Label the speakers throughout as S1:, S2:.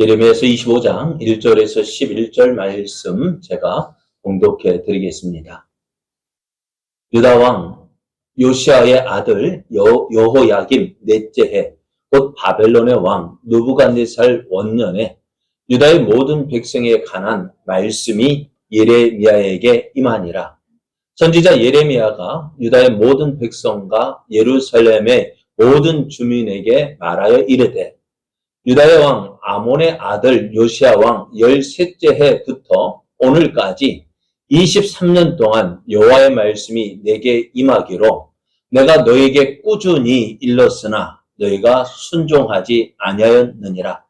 S1: 예레미야서 25장 1절에서 11절 말씀 제가 봉독해 드리겠습니다. 유다왕 요시아의 아들 여호야김 넷째 해 곧 바벨론의 왕 느부갓네살 원년에 유다의 모든 백성에 관한 말씀이 예레미야에게 임하니라. 선지자 예레미야가 유다의 모든 백성과 예루살렘의 모든 주민에게 말하여 이르되 유다의 왕 아몬의 아들 요시야 왕 13째 해부터 오늘까지 23년 동안 여호와의 말씀이 내게 임하기로 내가 너에게 꾸준히 일렀으나 너희가 순종하지 아니하였느니라.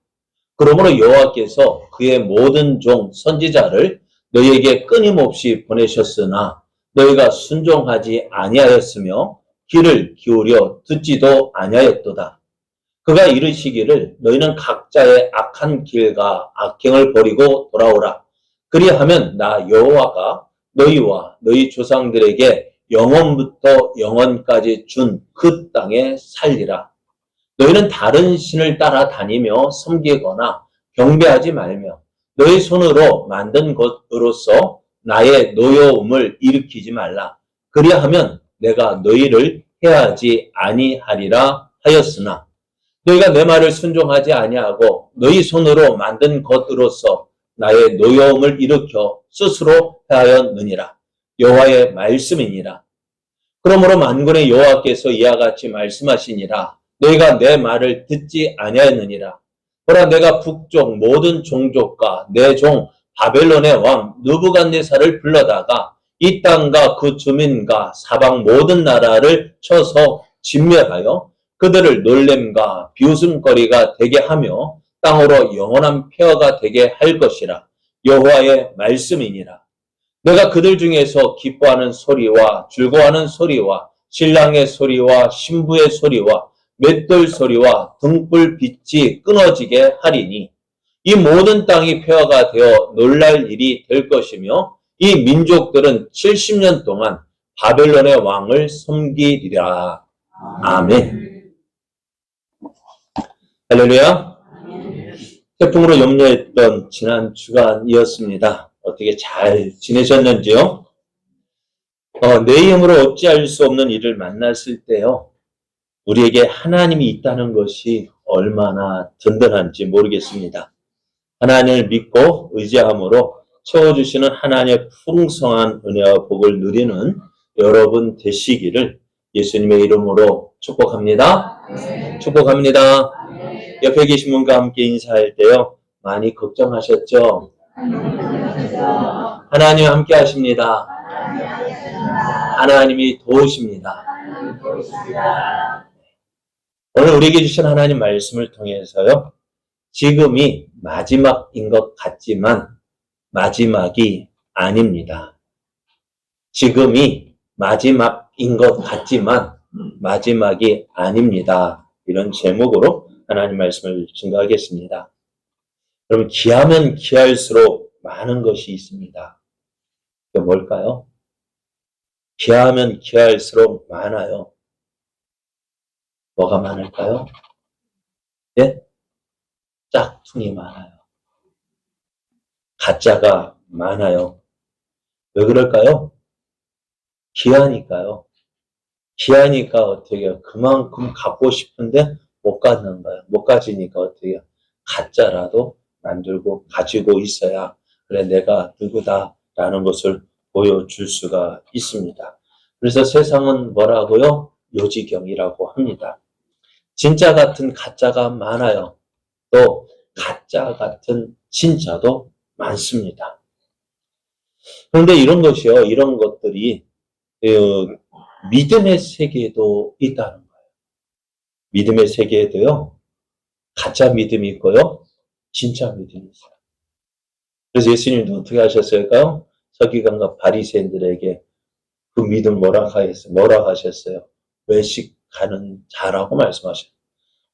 S1: 그러므로 여호와께서 그의 모든 종 선지자를 너희에게 끊임없이 보내셨으나 너희가 순종하지 아니하였으며 귀를 기울여 듣지도 아니하였도다. 그가 이르시기를 너희는 각자의 악한 길과 악행을 버리고 돌아오라. 그리하면 나 여호와가 너희와 너희 조상들에게 영원부터 영원까지 준 그 땅에 살리라. 너희는 다른 신을 따라다니며 섬기거나 경배하지 말며 너희 손으로 만든 것으로서 나의 노여움을 일으키지 말라. 그리하면 내가 너희를 해하지 아니하리라 하였으나 너희가 내 말을 순종하지 아니하고 너희 손으로 만든 것으로서 나의 노여움을 일으켜 스스로 해하였느니라. 여호와의 말씀이니라. 그러므로 만군의 여호와께서 이와 같이 말씀하시니라. 너희가 내 말을 듣지 아니하였느니라. 보라, 내가 북쪽 모든 종족과 내 종 바벨론의 왕 느부갓네살을 불러다가 이 땅과 그 주민과 사방 모든 나라를 쳐서 진멸하여 그들을 놀램과 비웃음거리가 되게 하며 땅으로 영원한 폐허가 되게 할 것이라. 여호와의 말씀이니라. 내가 그들 중에서 기뻐하는 소리와 즐거워하는 소리와 신랑의 소리와 신부의 소리와 맷돌 소리와 등불 빛이 끊어지게 하리니 이 모든 땅이 폐허가 되어 놀랄 일이 될 것이며 이 민족들은 70년 동안 바벨론의 왕을 섬기리라. 아멘. 할렐루야. 태풍으로 염려했던 지난 주간이었습니다. 어떻게 잘 지내셨는지요? 내 힘으로 어찌할 수 없는 일을 만났을 때요, 우리에게 하나님이 있다는 것이 얼마나 든든한지 모르겠습니다. 하나님을 믿고 의지함으로 채워주시는 하나님의 풍성한 은혜와 복을 누리는 여러분 되시기를 예수님의 이름으로 축복합니다. 축복합니다. 옆에 계신 분과 함께 인사할 때요, 많이 걱정하셨죠? 하나님 함께 하십니다. 하나님이 도우십니다. 오늘 우리에게 주신 하나님 말씀을 통해서요, 지금이 마지막인 것 같지만 마지막이 아닙니다. 지금이 마지막인 것 같지만 마지막이 아닙니다. 이런 제목으로 하나님 말씀을 증거하겠습니다. 여러분, 기하면 기할수록 많은 것이 있습니다. 그게 뭘까요? 기하면 기할수록 많아요. 뭐가 많을까요? 예? 짝퉁이 많아요. 가짜가 많아요. 왜 그럴까요? 귀하니까요. 귀하니까 어떻게 해요? 그만큼 갖고 싶은데 못 갖는 거예요. 못 가지니까 어떻게 해요? 가짜라도 만들고 가지고 있어야 그래 내가 누구다라는 것을 보여줄 수가 있습니다. 그래서 세상은 뭐라고요? 요지경이라고 합니다. 진짜 같은 가짜가 많아요. 또 가짜 같은 진짜도 많습니다. 그런데 이런 것이요, 이런 것들이 믿음의 세계에도 있다는 거예요. 믿음의 세계에도요, 가짜 믿음이 있고요, 진짜 믿음이 있어요. 그래서 예수님도 어떻게 하셨을까요? 서기관과 바리새인들에게 그 믿음 뭐라 하셨어요? 외식하는 자라고 말씀하셨어요.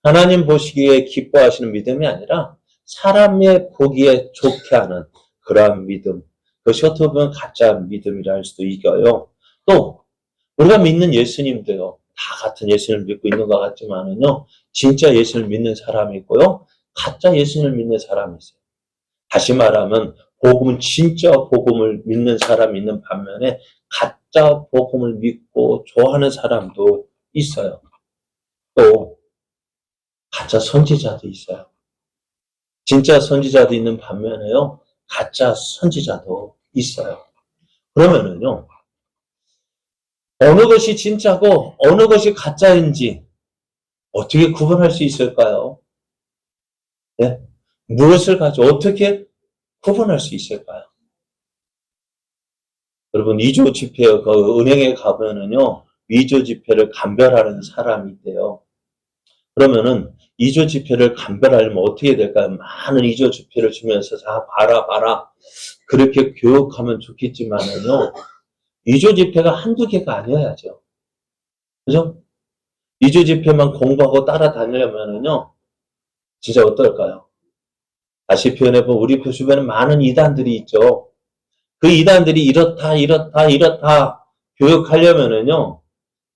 S1: 하나님 보시기에 기뻐하시는 믿음이 아니라 사람의 보기에 좋게 하는 그러한 믿음. 그것이 어떻게 보면 가짜 믿음이라 할 수도 있어요. 또 우리가 믿는 예수님도요, 다 같은 예수님을 믿고 있는 것 같지만은요, 진짜 예수를 믿는 사람이 있고요, 가짜 예수님을 믿는 사람이 있어요. 다시 말하면 복음은 진짜 복음을 믿는 사람이 있는 반면에 가짜 복음을 믿고 좋아하는 사람도 있어요. 또 가짜 선지자도 있어요. 진짜 선지자도 있는 반면에요. 가짜 선지자도 있어요. 그러면은요. 어느 것이 진짜고 어느 것이 가짜인지 어떻게 구분할 수 있을까요? 네? 무엇을 가지고 어떻게 구분할 수 있을까요? 여러분, 위조 지폐, 그 은행에 가면은요, 위조 지폐를 감별하는 사람이 있대요. 그러면은, 위조 지폐를 감별하려면 어떻게 될까요? 많은 위조 지폐를 주면서, 자, 봐라. 그렇게 교육하면 좋겠지만은요, 위조 지폐가 한두 개가 아니어야죠. 그죠? 위조 지폐만 공부하고 따라다니려면은요, 진짜 어떨까요? 다시 표현해보면, 우리 주변에 많은 이단들이 있죠. 그 이단들이 이렇다 교육하려면은요,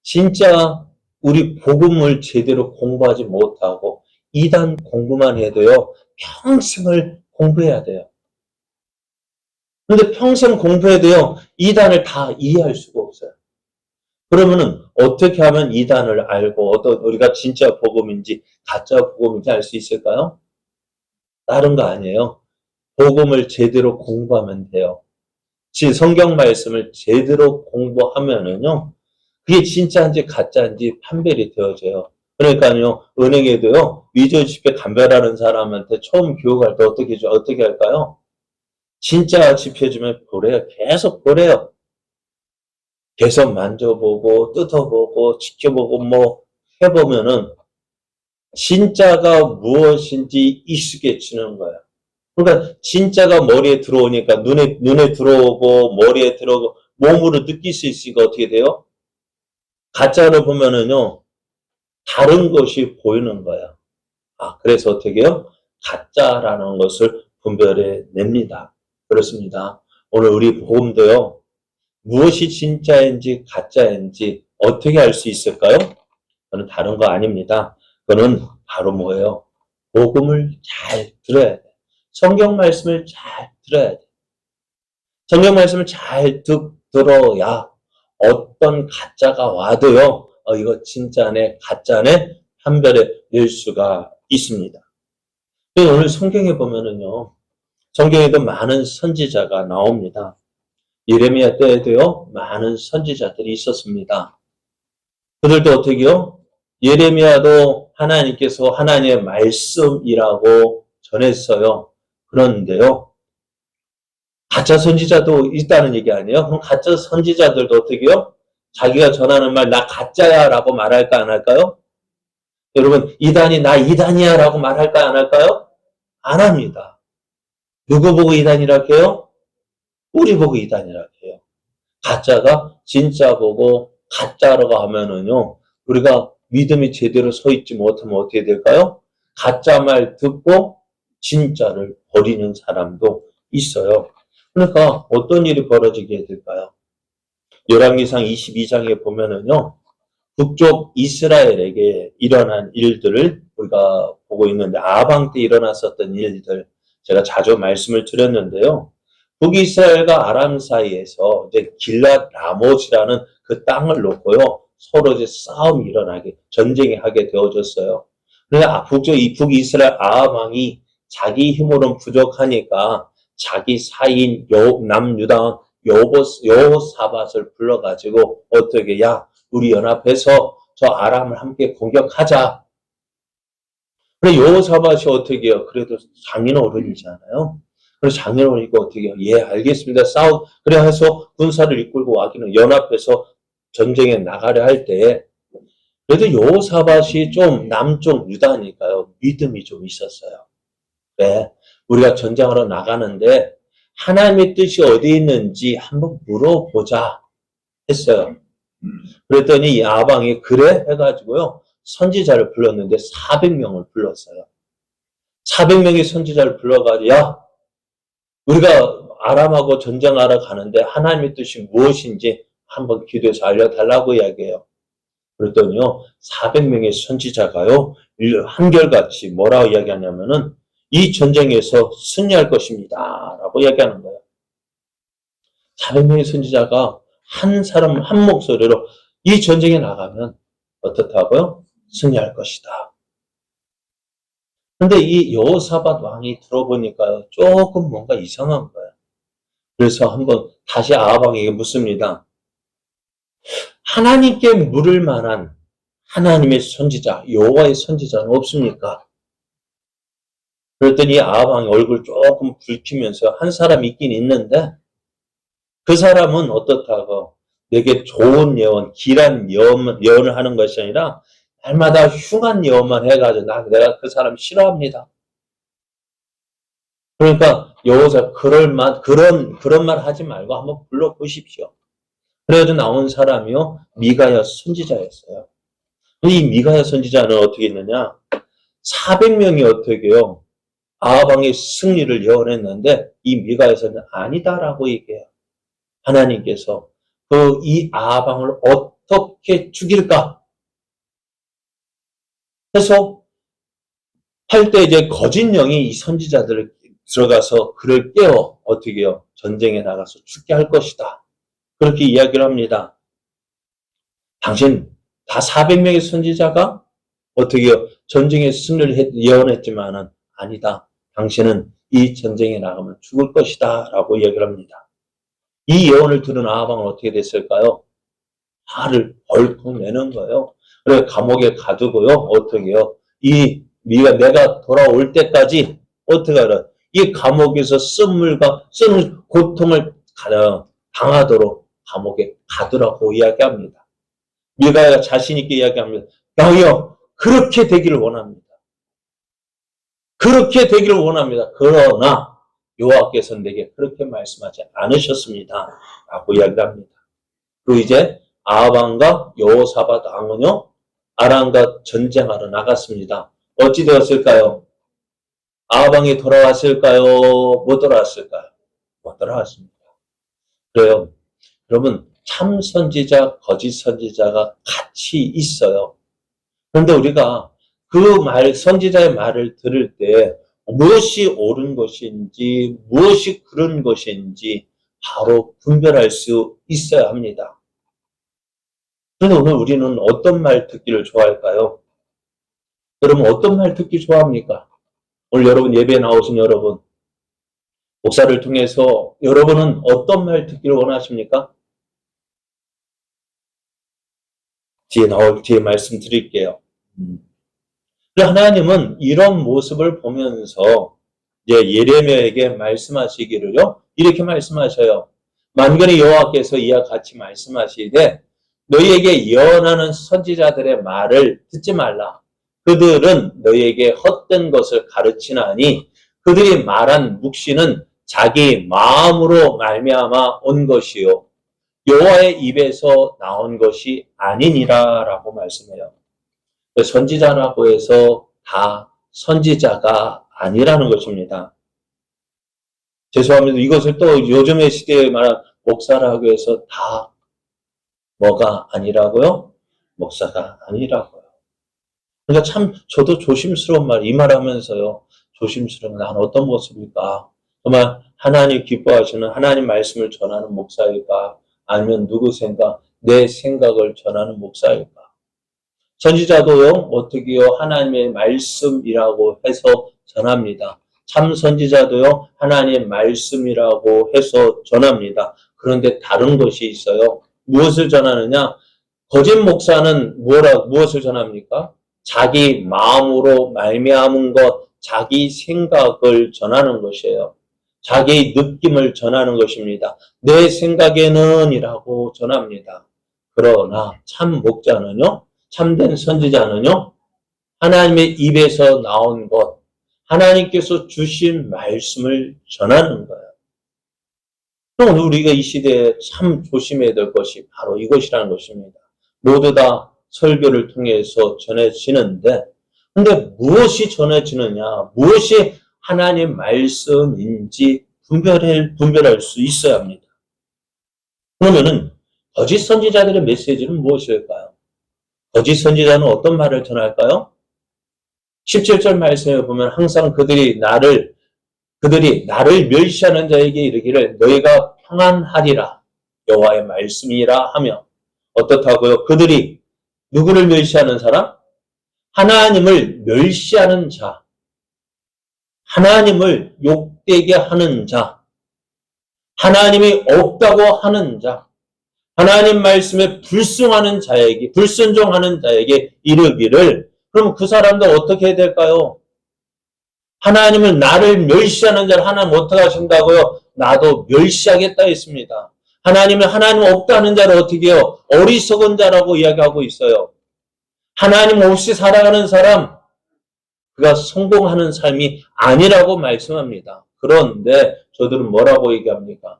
S1: 진짜 우리 복음을 제대로 공부하지 못하고 이단 공부만 해도요, 평생을 공부해야 돼요. 근데 평생 공부해도요, 이단을 다 이해할 수가 없어요. 그러면은 어떻게 하면 이단을 알고 어떤 우리가 진짜 복음인지 가짜 복음인지 알 수 있을까요? 다른 거 아니에요. 복음을 제대로 공부하면 돼요. 성경 말씀을 제대로 공부하면은요, 그게 진짜인지 가짜인지 판별이 되어져요. 그러니까요, 은행에도요, 위조 지폐 감별하는 사람한테 처음 교육할 때 어떻게 할까요? 진짜 지폐 주면 보래요. 계속 보래요. 계속 만져보고, 뜯어보고, 지켜보고, 뭐, 해보면은, 진짜가 무엇인지 익숙해지는 거예요. 그러니까, 진짜가 머리에 들어오니까, 눈에 들어오고, 머리에 들어오고, 몸으로 느낄 수 있으니까 어떻게 돼요? 가짜를 보면은요, 다른 것이 보이는 거예요. 그래서 어떻게 해요? 가짜라는 것을 분별해 냅니다. 그렇습니다. 오늘 우리 복음도요, 무엇이 진짜인지 가짜인지 어떻게 알 수 있을까요? 그건 다른 거 아닙니다. 그거는 바로 뭐예요? 복음을 잘 들어야 돼. 성경 말씀을 잘 들어야 돼. 성경 말씀을 잘 들어야 어떤 가짜가 와도요, 이거 진짜네, 가짜네, 판별해 낼 수가 있습니다. 오늘 성경에 보면은요, 성경에도 많은 선지자가 나옵니다. 예레미야 때에도요, 많은 선지자들이 있었습니다. 그들도 어떻게요? 예레미야도 하나님께서 하나님의 말씀이라고 전했어요. 그런데요, 가짜 선지자도 있다는 얘기 아니에요? 그럼 가짜 선지자들도 어떻게 해요? 자기가 전하는 말, 나 가짜야 라고 말할까 안 할까요? 여러분, 이단이 나 이단이야 라고 말할까 안 할까요? 안 합니다. 누구 보고 이단이라고 해요? 우리 보고 이단이라고 해요. 가짜가 진짜 보고 가짜라고 하면은요, 우리가 믿음이 제대로 서 있지 못하면 어떻게 될까요? 가짜 말 듣고 진짜를 버리는 사람도 있어요. 그러니까 어떤 일이 벌어지게 될까요? 열왕기상 22장에 보면은요, 북쪽 이스라엘에게 일어난 일들을 우리가 보고 있는데, 아방 때 일어났었던 일들, 제가 자주 말씀을 드렸는데요. 북이스라엘과 아람 사이에서 이제 길랏 라못이라는 그 땅을 놓고요, 서로 이제 싸움이 일어나게, 전쟁이 하게 되어졌어요. 그래서 북이스라엘 아합 왕이 자기 힘으로는 부족하니까 자기 사이인 남유다 여호사밧을 불러가지고 어떻게, 야, 우리 연합해서 저 아람을 함께 공격하자. 그래, 여호사밧이 어떻게 해요? 그래도 장인어른이잖아요. 그래서 장인어른이고 어떻게 해요? 예, 알겠습니다. 그래 해서 군사를 이끌고 와기는 연합해서 전쟁에 나가려 할 때, 그래도 여호사밧이 좀 남쪽 유다니까요, 믿음이 좀 있었어요. 그래, 우리가 전쟁하러 나가는데 하나님의 뜻이 어디 있는지 한번 물어보자 했어요. 그랬더니 이 아방이 그래 해가지고요, 선지자를 불렀는데 400명을 불렀어요. 400명의 선지자를 불러가지고, 야, 우리가 아람하고 전쟁하러 가는데 하나님의 뜻이 무엇인지 한번 기도해서 알려달라고 이야기해요. 그랬더니요, 400명의 선지자가요, 한결같이 뭐라고 이야기하냐면은, 이 전쟁에서 승리할 것입니다. 라고 이야기하는 거예요. 400명의 선지자가 한 사람, 한 목소리로 이 전쟁에 나가면 어떻다고요? 승리할 것이다. 근데 이 여호사밧 왕이 들어보니까 조금 뭔가 이상한 거예요. 그래서 한번 다시 아합 왕에게 묻습니다. 하나님께 물을 만한 하나님의 선지자, 여호와의 선지자는 없습니까? 그랬더니 아합 왕의 얼굴 조금 붉히면서 한 사람 있긴 있는데 그 사람은 어떻다고 내게 좋은 예언, 길한 예언을 하는 것이 아니라 날마다 흉한 예언만 해가지고 내가 그 사람 싫어합니다. 그러니까 여호사 그런 말 하지 말고 한번 불러보십시오. 그래도 나온 사람이요 미가야 선지자였어요. 이 미가야 선지자는 어떻게 했느냐? 400명이 어떻게요? 아합 왕의 승리를 예언했는데 이 미가야서는 아니다라고 얘기해요. 하나님께서 이 아합 왕을 어떻게 죽일까? 해서 할 때 이제 거짓 영이 이 선지자들을 들어가서 그를 깨워 어떻게 해요? 전쟁에 나가서 죽게 할 것이다. 그렇게 이야기를 합니다. 당신 다 400명의 선지자가 어떻게 해요? 전쟁에 승리를 예언했지만은 아니다. 당신은 이 전쟁에 나가면 죽을 것이다. 라고 이야기를 합니다. 이 예언을 들은 아합 왕은 어떻게 됐을까요? 화를 벌컥 내는 거예요. 그래서 감옥에 가두고요. 어떻게 해요? 내가 돌아올 때까지 어떻게 하라? 이 감옥에서 쓰는 고통을 당하도록 감옥에 가두라고 이야기합니다. 미가야 자신 있게 이야기합니다. 나여 그렇게 되기를 원합니다. 그렇게 되기를 원합니다. 그러나 여호와께서는 내게 그렇게 말씀하지 않으셨습니다. 라고 이야기합니다. 그리고 이제 아합 왕과 여호사밧 왕은요 아람과 전쟁하러 나갔습니다. 어찌 되었을까요? 아합 왕이 돌아왔을까요? 못 돌아왔을까요? 못 돌아왔습니다. 그래요. 여러분 참 선지자, 거짓 선지자가 같이 있어요. 그런데 우리가 선지자의 말을 들을 때 무엇이 옳은 것인지, 무엇이 그른 것인지 바로 분별할 수 있어야 합니다. 그런데 오늘 우리는 어떤 말 듣기를 좋아할까요? 여러분 어떤 말 듣기 좋아합니까? 오늘 여러분 예배에 나오신 여러분, 목사를 통해서 여러분은 어떤 말 듣기를 원하십니까? 뒤에 말씀드릴게요. 하나님은 이런 모습을 보면서 이제 예레미야에게 말씀하시기를요. 이렇게 말씀하셔요. 만군의 여호와께서 이와 같이 말씀하시되 너희에게 예언하는 선지자들의 말을 듣지 말라. 그들은 너희에게 헛된 것을 가르치나니 그들이 말한 묵시는 자기 마음으로 말미암아 온 것이요 여호와의 입에서 나온 것이 아니니라 라고 말씀해요. 선지자라고 해서 다 선지자가 아니라는 것입니다. 죄송합니다. 이것을 또 요즘의 시대에 말한 목사라고 해서 다 뭐가 아니라고요? 목사가 아니라고요. 그러니까 참 저도 조심스러운 이 말하면서요. 조심스러운 난 어떤 모습일까? 정말 하나님 기뻐하시는 하나님 말씀을 전하는 목사일까? 아니면 누구 내 생각을 전하는 목사일까? 선지자도요, 어떻게요? 하나님의 말씀이라고 해서 전합니다. 참 선지자도요, 하나님의 말씀이라고 해서 전합니다. 그런데 다른 것이 있어요. 무엇을 전하느냐? 거짓 목사는 무엇을 전합니까? 자기 마음으로 말미암은 것, 자기 생각을 전하는 것이에요. 자기 느낌을 전하는 것입니다. 내 생각에는 이라고 전합니다. 그러나 참 목자는요, 참된 선지자는요, 하나님의 입에서 나온 것, 하나님께서 주신 말씀을 전하는 거예요. 그럼 우리가 이 시대에 참 조심해야 될 것이 바로 이것이라는 것입니다. 모두 다 설교를 통해서 전해지는데, 근데 무엇이 전해지느냐, 무엇이 하나님 말씀인지 분별할 수 있어야 합니다. 그러면은 거짓 선지자들의 메시지는 무엇일까요? 거짓 선지자는 어떤 말을 전할까요? 17절 말씀에 보면 항상 그들이 나를 멸시하는 자에게 이르기를 너희가 평안하리라 여호와의 말씀이라 하며 어떻다고요? 그들이 누구를 멸시하는 사람? 하나님을 멸시하는 자, 하나님을 욕되게 하는 자, 하나님이 없다고 하는 자, 하나님 말씀에 불순종하는 자에게 이르기를, 그럼 그 사람들 어떻게 해야 될까요? 하나님을 나를 멸시하는 자를 하나님 어떻게 하신다고요? 나도 멸시하겠다 했습니다. 하나님 없다는 자를 어떻게 해요? 어리석은 자라고 이야기하고 있어요. 하나님 없이 살아가는 사람, 그가 성공하는 삶이 아니라고 말씀합니다. 그런데 저들은 뭐라고 얘기합니까?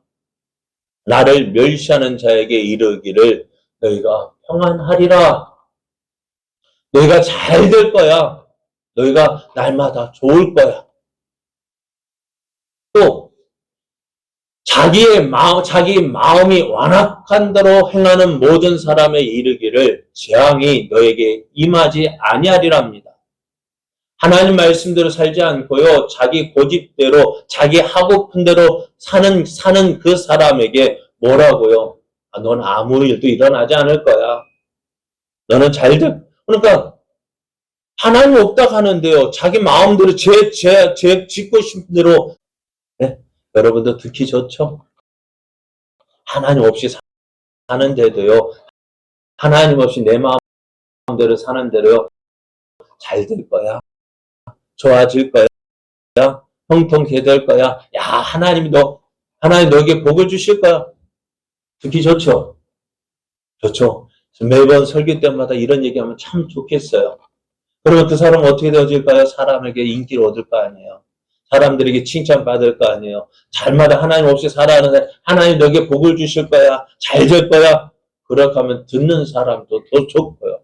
S1: 나를 멸시하는 자에게 이르기를 너희가 평안하리라. 너희가 잘 될 거야. 너희가 날마다 좋을 거야. 또 자기 마음이 완악한 대로 행하는 모든 사람에 이르기를 재앙이 너에게 임하지 아니하리랍니다. 하나님 말씀대로 살지 않고요, 자기 고집대로, 자기 하고픈 대로 사는 그 사람에게 뭐라고요? 넌 아무 일도 일어나지 않을 거야. 너는 그러니까, 하나님 없다 하는데요, 자기 마음대로 짓고 싶은 대로, 네? 여러분도 듣기 좋죠? 하나님 없이 사는데도요, 하나님 없이 내 마음대로 사는데도요, 잘 될 거야. 좋아질 거야. 형통케 될 거야. 하나님 너에게 복을 주실 거야. 듣기 좋죠? 좋죠? 매번 설교 때마다 이런 얘기하면 참 좋겠어요. 그러면 그 사람은 어떻게 되어질까요? 사람에게 인기를 얻을 거 아니에요. 사람들에게 칭찬받을 거 아니에요. 잘마다 하나님 없이 살아가는데 하나님 너에게 복을 주실 거야. 잘 될 거야. 그렇게 하면 듣는 사람도 더 좋고요.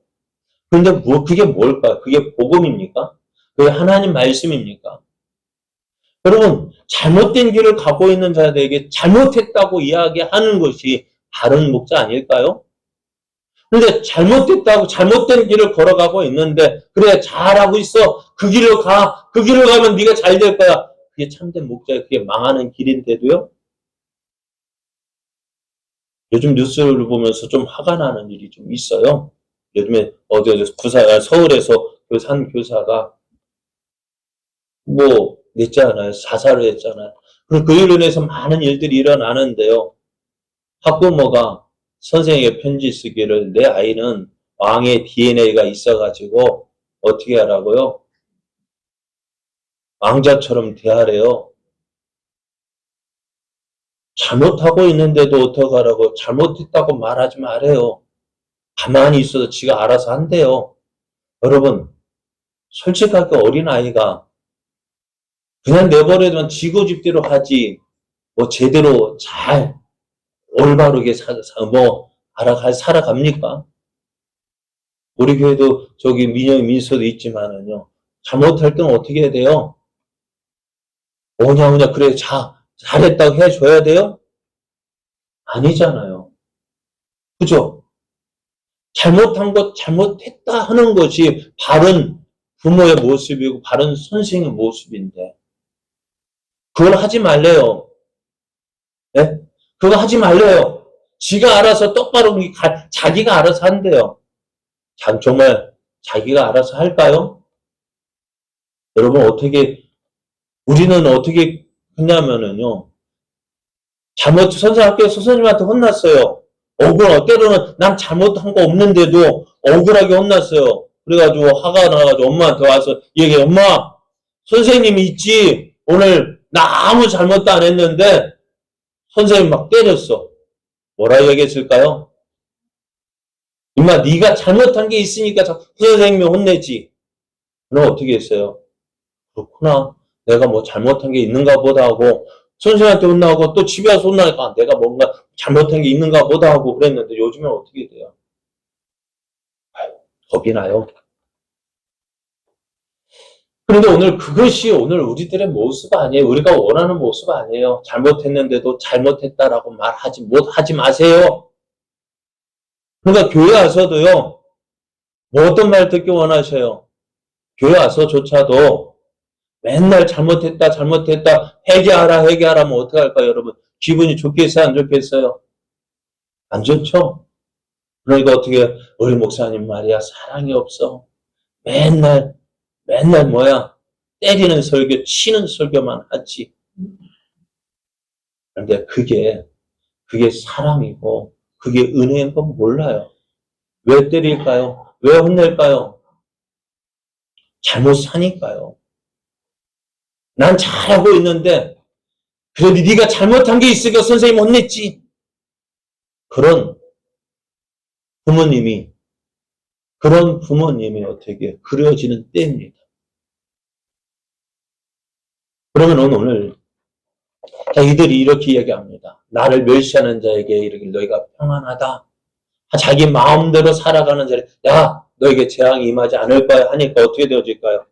S1: 그런데 그게 뭘까요? 그게 복음입니까? 그게 하나님 말씀입니까? 여러분, 잘못된 길을 가고 있는 자들에게 잘못했다고 이야기하는 것이 바른 목자 아닐까요? 근데 잘못된 길을 걸어가고 있는데, 그래, 잘하고 있어. 그 길을 가. 그 길을 가면 네가 잘 될 거야. 그게 참된 목자예요. 그게 망하는 길인데도요. 요즘 뉴스를 보면서 좀 화가 나는 일이 좀 있어요. 요즘에 서울에서 한 교사가 냈잖아요. 자살을 했잖아요. 그리고 그 일로 인해서 많은 일들이 일어나는데요. 학부모가 선생에게 편지 쓰기를 내 아이는 왕의 DNA가 있어가지고 어떻게 하라고요? 왕자처럼 대하래요. 잘못하고 있는데도 어떻게 하라고? 잘못했다고 말하지 말아요. 가만히 있어도 지가 알아서 한대요. 여러분, 솔직하게 어린아이가 그냥 내버려두면 지고집대로 하지, 제대로 잘, 올바르게 살아갑니까? 우리 교회도 민서도 있지만은요, 잘못할 때는 어떻게 해야 돼요? 오냐, 그래, 잘했다고 해줘야 돼요? 아니잖아요. 그죠? 잘못한 것, 잘못했다 하는 것이 바른 부모의 모습이고, 바른 선생의 모습인데, 그걸 하지 말래요. 네? 그거 하지 말래요. 지가 알아서 똑바로 자기가 알아서 한대요. 정말 자기가 알아서 할까요? 여러분 우리는 어떻게 했냐면은요. 학교에서 선생님한테 혼났어요. 때로는 난 잘못한 거 없는데도 억울하게 혼났어요. 그래가지고 화가 나가지고 엄마한테 와서 얘기해. 엄마, 선생님이 있지. 오늘 나 아무 잘못도 안 했는데 선생님 막 때렸어. 뭐라 얘기했을까요? 임마 네가 잘못한 게 있으니까 선생님이 혼내지. 그럼 어떻게 했어요? 그렇구나. 내가 잘못한 게 있는가 보다 하고 선생님한테 혼나고 또 집에 와서 혼나니까 내가 뭔가 잘못한 게 있는가 보다 하고 그랬는데 요즘엔 어떻게 돼요? 겁이 나요. 그런데 그것이 오늘 우리들의 모습 아니에요. 우리가 원하는 모습 아니에요. 잘못했는데도 잘못했다라고 하지 마세요. 그러니까 교회 와서도요, 뭐 어떤 말 듣기 원하셔요? 교회 와서조차도 맨날 잘못했다, 잘못했다, 회개하라, 회개하라 하면 어떡할까요, 여러분? 기분이 좋겠어요, 안 좋겠어요? 안 좋죠? 그러니까 어떻게, 우리 목사님 말이야, 사랑이 없어. 맨날 뭐야, 때리는 설교, 치는 설교만 하지. 그런데 그게 사랑이고, 그게 은혜인 건 몰라요. 왜 때릴까요? 왜 혼낼까요? 잘못 사니까요. 난 잘하고 있는데, 그래도 네가 잘못한 게 있으니까 선생님 혼냈지. 그런 부모님이, 어떻게 그려지는 때입니다. 그러면 오늘, 자, 이들이 이렇게 이야기합니다. 나를 멸시하는 자에게 이르길 너희가 평안하다. 자기 마음대로 살아가는 자를, 야, 너에게 재앙이 임하지 않을 거야 하니까 어떻게 되어질까요?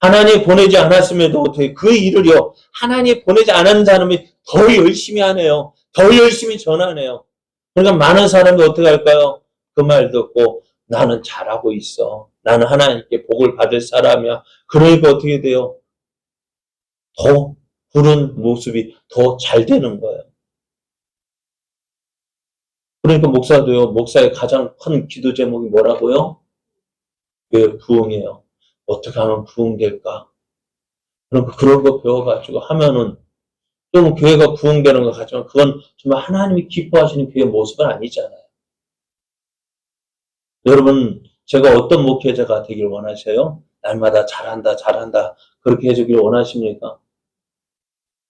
S1: 하나님 보내지 않았음에도 어떻게 그 일을요, 하나님 보내지 않은 사람이 더 열심히 하네요. 더 열심히 전하네요. 그러니까 많은 사람이 어떻게 할까요? 그 말 듣고 나는 잘하고 있어. 나는 하나님께 복을 받을 사람이야. 그러니까 어떻게 돼요? 더 부른 모습이 더 잘 되는 거예요. 그러니까 목사도요, 목사의 가장 큰 기도 제목이 뭐라고요? 왜 부흥이에요? 어떻게 하면 부흥될까? 그러니까 그런 거 배워가지고 하면은, 좀 교회가 부흥되는 것 같지만, 그건 정말 하나님이 기뻐하시는 교회 모습은 아니잖아요. 여러분, 제가 어떤 목회자가 되길 원하셔요? 날마다 잘한다, 잘한다. 그렇게 해주길 원하십니까?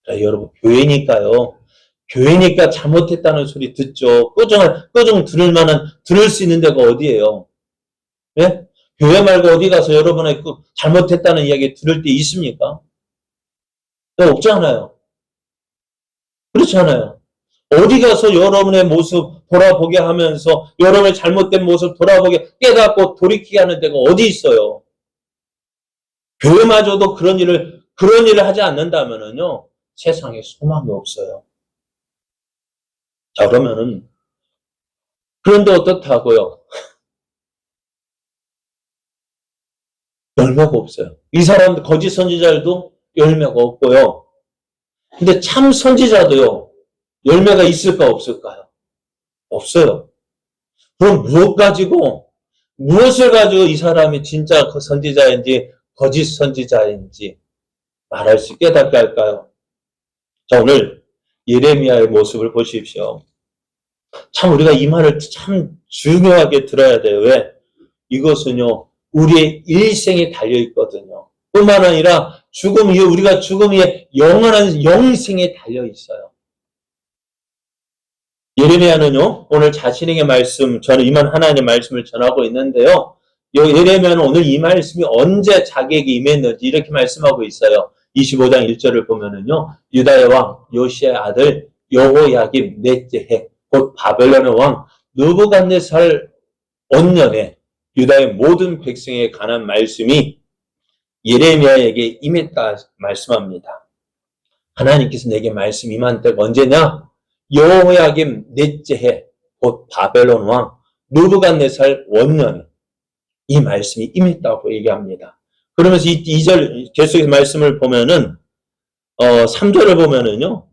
S1: 자, 여러분, 교회니까요. 교회니까 잘못했다는 소리 듣죠. 꾸중 들을 만한, 들을 수 있는 데가 어디예요? 예? 교회 말고 어디 가서 여러분의 그 잘못했다는 이야기 들을 때 있습니까? 없잖아요. 그렇지 않아요. 어디 가서 여러분의 모습 돌아보게 하면서 여러분의 잘못된 모습 돌아보게 깨닫고 돌이키게 하는 데가 어디 있어요? 교회마저도 그런 일을 하지 않는다면은요, 세상에 소망이 없어요. 자, 그러면은, 그런데 어떻다고요? 열매가 없어요. 이 사람, 거짓 선지자들도 열매가 없고요. 근데 참 선지자도요, 열매가 있을까, 없을까요? 없어요. 그럼 무엇을 가지고 이 사람이 진짜 그 선지자인지, 거짓 선지자인지 말할 수 깨닫게 할까요? 자, 오늘 예레미야의 모습을 보십시오. 참 우리가 이 말을 참 중요하게 들어야 돼요. 왜? 이것은요, 우리의 일생에 달려있거든요. 뿐만 아니라 우리가 죽음 이후에 영원한 영생에 달려있어요. 예레미야는요, 오늘 자신에게 저는 이만 하나님의 말씀을 전하고 있는데요. 예레미야는 오늘 이 말씀이 언제 자기에게 임했는지 이렇게 말씀하고 있어요. 25장 1절을 보면은요, 유다의 왕 요시아의 아들 여호야김 넷째 해, 곧 바벨론의 왕 느부갓네살 원년에 유다의 모든 백성에 관한 말씀이 예레미야에게 임했다 말씀합니다. 하나님께서 내게 말씀 임한 때가 언제냐? 여호야김 넷째 해, 곧 바벨론 왕 느부갓네살 원년에 이 말씀이 임했다고 얘기합니다. 그러면서 이 2절 계속해서 말씀을 보면은 3절을 보면은요,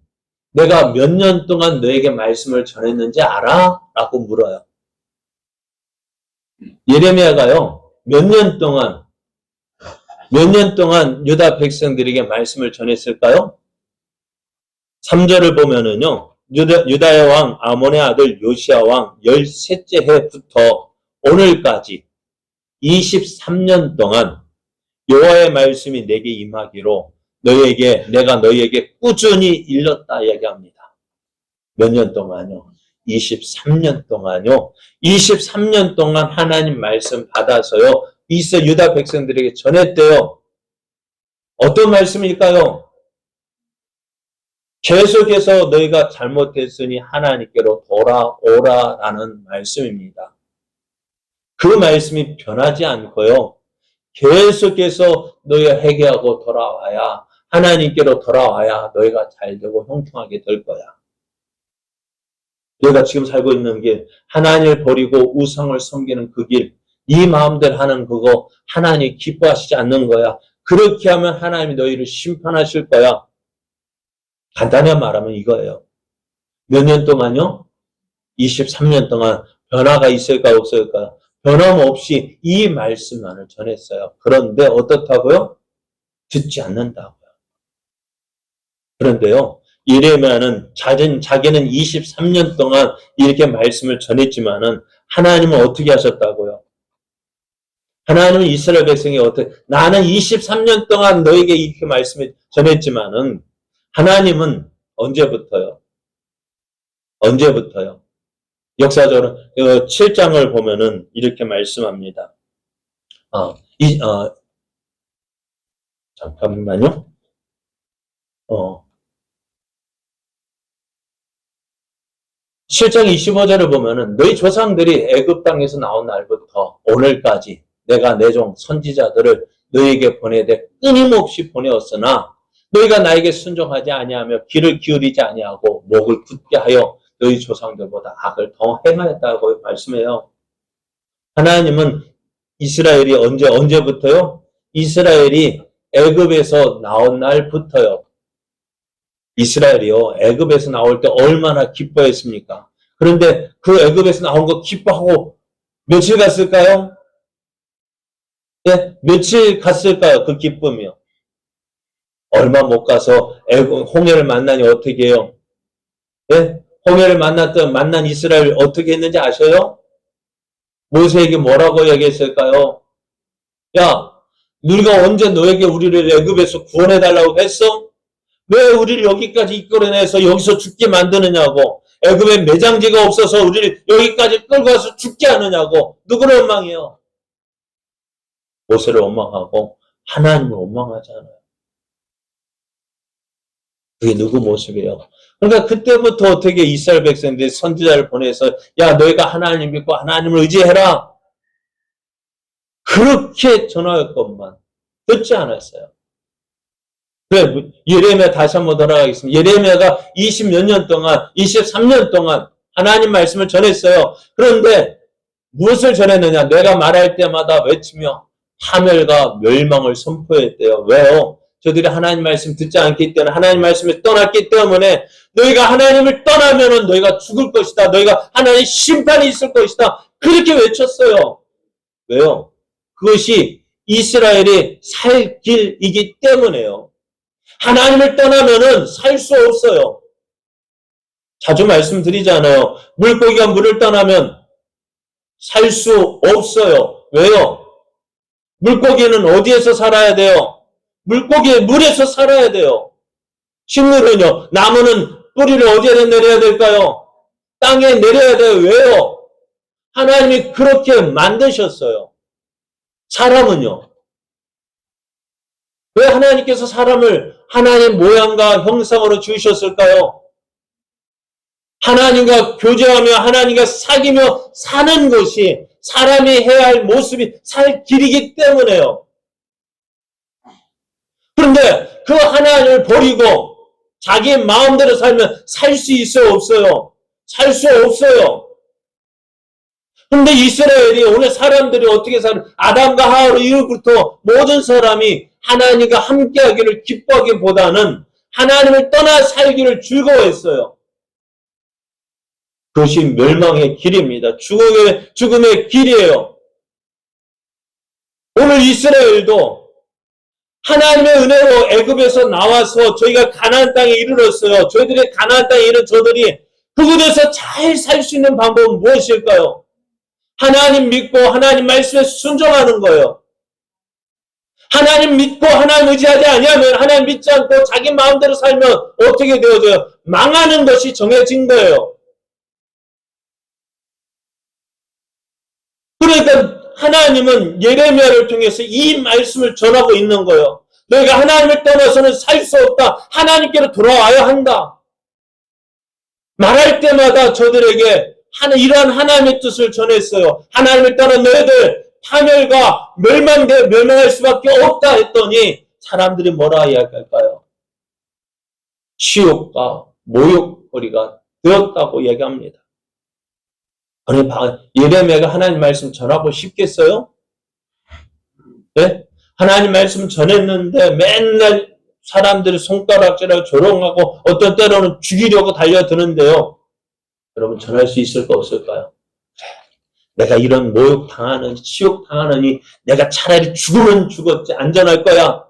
S1: 내가 몇 년 동안 너에게 말씀을 전했는지 알아? 라고 물어요. 예레미야가요, 몇 년 동안 유다 백성들에게 말씀을 전했을까요? 3절을 보면은요, 유다의 왕 아몬의 아들 요시야 왕 13째 해부터 오늘까지 23년 동안 여호와의 말씀이 내게 임하기로 내가 너희에게 꾸준히 일렀다 얘기합니다. 몇 년 동안요? 23년 동안요. 23년 동안 하나님 말씀 받아서요, 유다 백성들에게 전했대요. 어떤 말씀일까요? 계속해서 너희가 잘못했으니 하나님께로 돌아오라라는 말씀입니다. 그 말씀이 변하지 않고요, 계속해서 너희가 회개하고 돌아와야, 하나님께로 돌아와야 너희가 잘되고 형통하게 될 거야. 내가 지금 살고 있는 길, 하나님을 버리고 우상을 섬기는 그 길, 네 마음대로 하는 그거 하나님이 기뻐하시지 않는 거야. 그렇게 하면 하나님이 너희를 심판하실 거야. 간단히 말하면 이거예요. 몇 년 동안요? 23년 동안 변화가 있을까 없을까? 변함없이 이 말씀만을 전했어요. 그런데 어떻다고요? 듣지 않는다고요. 그런데요, 예레미야는 자기는 23년 동안 이렇게 말씀을 전했지만은 하나님은 어떻게 하셨다고요? 하나님은 이스라엘 백성이 나는 23년 동안 너에게 이렇게 말씀을 전했지만은 하나님은 언제부터요? 역사적으로 7장을 보면은 이렇게 말씀합니다. 잠깐만요. 7장 25절을 보면은 너희 조상들이 애굽 땅에서 나온 날부터 오늘까지 내가 내 종 선지자들을 너희에게 보내되 끊임없이 보내었으나 너희가 나에게 순종하지 아니하며 귀를 기울이지 아니하고 목을 굳게 하여 너희 조상들보다 악을 더 행하였다고 말씀해요. 하나님은 이스라엘이 언제부터요? 이스라엘이 애굽에서 나온 날부터요. 이스라엘이요, 애굽에서 나올 때 얼마나 기뻐했습니까? 그런데 그 애굽에서 나온 거 기뻐하고 며칠 갔을까요? 네, 며칠 갔을까요? 그 기쁨이요. 얼마 못 가서 홍해를 만나니 어떻게 해요? 네? 홍해를 만난 이스라엘 어떻게 했는지 아셔요? 모세에게 뭐라고 얘기했을까요? 야, 우리가 언제 너에게 우리를 애굽에서 구원해달라고 했어? 왜 우리를 여기까지 이끌어내서 여기서 죽게 만드느냐고. 애굽에 매장지가 없어서 우리를 여기까지 끌고 와서 죽게 하느냐고. 누구를 원망해요? 모세를 원망하고 하나님을 원망하잖아요. 그게 누구 모습이에요? 그러니까 그때부터 어떻게 이스라엘 백성들이 선지자를 보내서 야, 너희가 하나님 믿고 하나님을 의지해라. 그렇게 전하였건만 듣지 않았어요. 그래, 예레미야 다시 한번 돌아가겠습니다. 예레미야가 20몇 년 동안, 23년 동안 하나님 말씀을 전했어요. 그런데 무엇을 전했느냐? 내가 말할 때마다 외치며 파멸과 멸망을 선포했대요. 왜요? 저들이 하나님 말씀 듣지 않기 때문에, 하나님 말씀을 떠났기 때문에 너희가 하나님을 떠나면은 너희가 죽을 것이다. 너희가 하나님 심판이 있을 것이다. 그렇게 외쳤어요. 왜요? 그것이 이스라엘이 살 길이기 때문에요. 하나님을 떠나면은 살 수 없어요. 자주 말씀드리잖아요. 물고기가 물을 떠나면 살 수 없어요. 왜요? 물고기는 어디에서 살아야 돼요? 물고기는 물에서 살아야 돼요. 식물은요, 나무는 뿌리를 어디에 내려야 될까요? 땅에 내려야 돼요. 왜요? 하나님이 그렇게 만드셨어요. 사람은요. 왜 하나님께서 사람을 하나님 모양과 형상으로 지으셨을까요? 하나님과 교제하며 하나님과 사귀며 사는 것이 사람이 해야 할 모습이 살 길이기 때문에요. 그런데 그 하나님을 버리고 자기 마음대로 살면 살 수 있어요? 없어요? 살 수 없어요. 그런데 이스라엘이 오늘 사람들이 어떻게 사는 아담과 하와로 이후부터 모든 사람이 하나님과 함께하기를 기뻐하기보다는 하나님을 떠나 살기를 즐거워했어요. 그것이 멸망의 길입니다. 죽음의 길이에요. 오늘 이스라엘도 하나님의 은혜로 애굽에서 나와서 저희가 가나안 땅에 이르렀어요. 저희들이 가나안 땅에 이른 저들이 그곳에서 잘 살 수 있는 방법은 무엇일까요? 하나님 믿고 하나님 말씀에 순종하는 거예요. 하나님 믿고 하나님 의지하지 아니하면 하나님 믿지 않고 자기 마음대로 살면 어떻게 되어져요? 망하는 것이 정해진 거예요. 그러니까 하나님은 예레미야를 통해서 이 말씀을 전하고 있는 거예요. 너희가 하나님을 떠나서는 살 수 없다. 하나님께로 돌아와야 한다. 말할 때마다 저들에게 이러한 하나님의 뜻을 전했어요. 하나님을 떠난 너희들 파멸과 멸망할 수밖에 없다 했더니 사람들이 뭐라 이야기할까요? 치욕과 모욕거리가 되었다고 얘기합니다. 아니, 예레미야가 하나님 말씀 전하고 싶겠어요? 네? 하나님 말씀 전했는데 맨날 사람들이 손가락질하고 조롱하고 어떤 때로는 죽이려고 달려드는데요. 여러분 전할 수 있을까 없을까요? 내가 이런 모욕 당하는, 치욕 당하느니 내가 차라리 죽으면 죽었지 안전할 거야.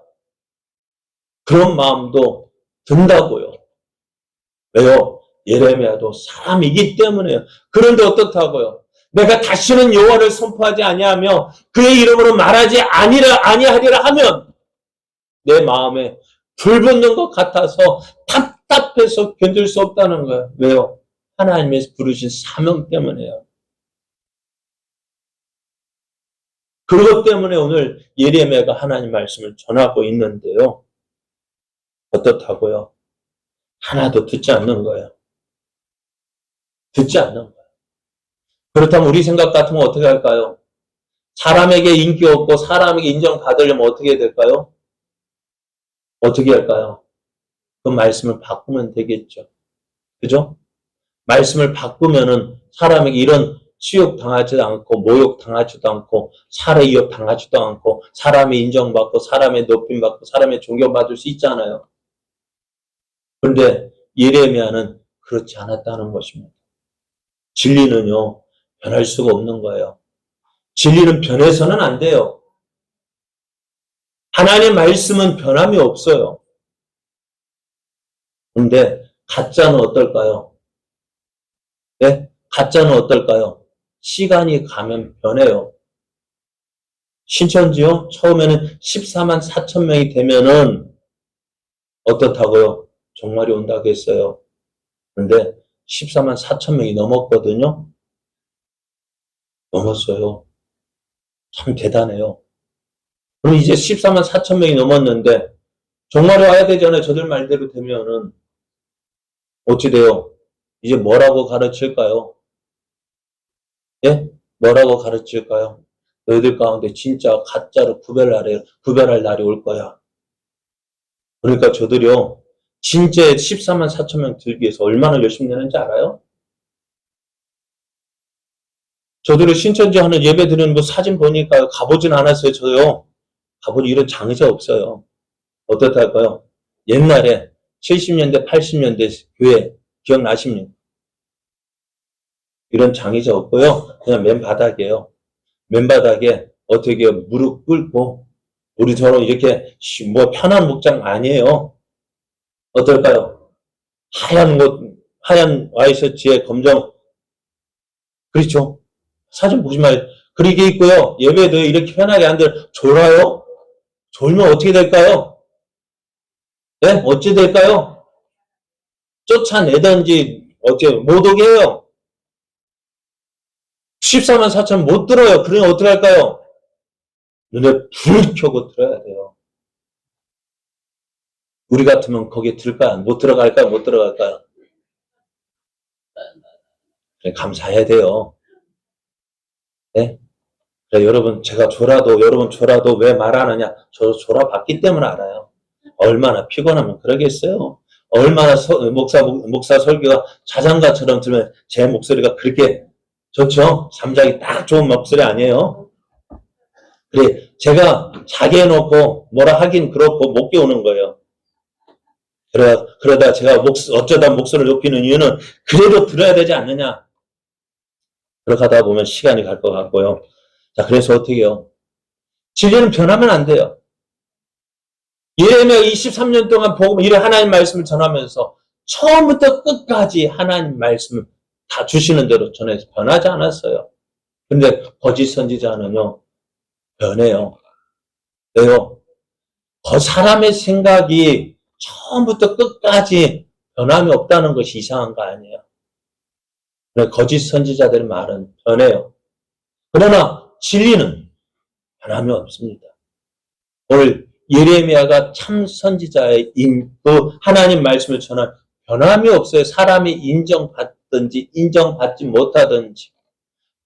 S1: 그런 마음도 든다고요. 왜요? 예레미야도 사람이기 때문에요. 그런데 어떻다고요? 내가 다시는 여호와를 선포하지 아니하며 그의 이름으로 말하지 아니하리라 하면 내 마음에 불 붙는 것 같아서 답답해서 견딜 수 없다는 거예요. 왜요? 하나님께서 부르신 사명 때문에요. 그것 때문에 오늘 예레미야가 하나님 말씀을 전하고 있는데요. 어떻다고요? 하나도 듣지 않는 거예요. 듣지 않는 거예요. 그렇다면 우리 생각 같으면 어떻게 할까요? 사람에게 인기 없고 사람에게 인정받으려면 어떻게 될까요? 어떻게 할까요? 그 말씀을 바꾸면 되겠죠. 그죠? 말씀을 바꾸면은 사람에게 이런 치욕 당하지도 않고 모욕 당하지도 않고 살해 이욕 당하지도 않고 사람이 인정받고 사람의 높임받고 사람의 존경받을 수 있잖아요. 그런데 예레미야는 그렇지 않았다는 것입니다. 진리는요, 변할 수가 없는 거예요. 진리는 변해서는 안 돼요. 하나님의 말씀은 변함이 없어요. 그런데 가짜는 어떨까요? 네? 가짜는 어떨까요? 시간이 가면 변해요. 신천지요? 처음에는 14만 4천 명이 되면은 어떻다고요? 종말이 온다고 했어요. 그런데 14만 4천 명이 넘었거든요. 넘었어요. 참 대단해요. 그럼 이제 14만 4천 명이 넘었는데 종말이 와야 되잖아요. 저들 말대로 되면은 어찌 돼요? 이제 뭐라고 가르칠까요? 예? 뭐라고 가르칠까요? 너희들 가운데 진짜 가짜로 구별할 날이 올 거야. 그러니까 저들이요. 진짜 14만 4천 명 들기 위해서 얼마나 열심히 내는지 알아요? 저들이 신천지 하는 예배 드리는 거 사진 보니까 가보진 않았어요. 저요. 가보니 이런 장의자 없어요. 어떻달까요? 옛날에 70년대, 80년대 교회 기억나십니까? 이런 장의자 없고요. 그냥 맨바닥이에요. 맨바닥에 어떻게 무릎 꿇고 우리처럼 이렇게 뭐 편한 목장 아니에요. 어떨까요? 하얀 와이셔츠에 검정, 그렇죠? 사진 보지 마요. 그렇게 있고요. 예배도 이렇게 편하게 안 돼. 졸아요? 졸면 어떻게 될까요? 네? 어찌 될까요? 쫓아내든지, 못 오게 해요. 14만 4천 못 들어요. 그러니 어떻게 할까요? 눈에 불을 켜고 들어야 돼요. 우리 같으면 거기에 들까요? 못 들어갈까요? 못 들어갈까요? 그래, 감사해야 돼요. 네? 그래, 여러분, 여러분 졸아도 왜 말하느냐? 저 졸아봤기 때문에 알아요. 얼마나 피곤하면 그러겠어요. 얼마나 목사 설교가 자장가처럼 들으면 제 목소리가 그렇게 좋죠? 잠자기 딱 좋은 목소리 아니에요? 그래, 제가 자게 해놓고 뭐라 하긴 그렇고 못 깨우는 거예요. 그러다 제가 어쩌다 목소리를 높이는 이유는 그래도 들어야 되지 않느냐. 그렇게 하다 보면 시간이 갈 것 같고요. 자, 그래서 어떻게 해요? 진리는 변하면 안 돼요. 예레미야 23년 동안 하나님 말씀을 전하면서 처음부터 끝까지 하나님 말씀을 다 주시는 대로 전해서 변하지 않았어요. 근데 거짓 선지자는요, 변해요. 왜요? 사람의 생각이 처음부터 끝까지 변함이 없다는 것이 이상한 거 아니에요. 거짓 선지자들의 말은 변해요. 그러나 진리는 변함이 없습니다. 오늘 예레미야가 참 선지자의 그 하나님 말씀을 전한 변함이 없어요. 사람이 인정받든지 인정받지 못하든지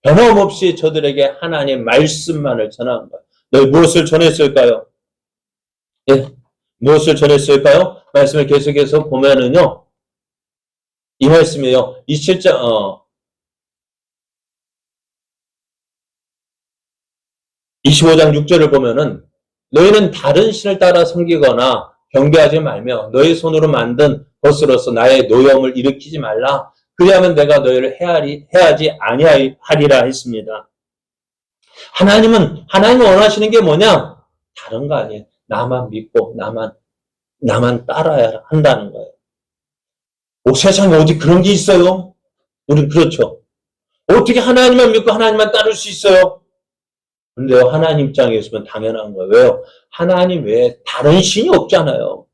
S1: 변함없이 저들에게 하나님의 말씀만을 전한 거예요. 너희 무엇을 전했을까요? 예, 무엇을 전했을까요? 말씀을 계속해서 보면은요, 이 말씀이에요. 27장 25장 6절을 보면은 너희는 다른 신을 따라 섬기거나 경배하지 말며 너희 손으로 만든 것으로서 나의 노염을 일으키지 말라. 그리하면 내가 너희를 해하지 아니하리라 했습니다. 하나님은 원하시는 게 뭐냐? 다른 거 아니에요. 나만 믿고 나만 따라야 한다는 거예요. 세상에 어디 그런 게 있어요? 우리 그렇죠. 어떻게 하나님만 믿고 하나님만 따를 수 있어요? 근데 하나님 입장에서 보면 당연한 거예요. 왜요? 하나님 외에 다른 신이 없잖아요.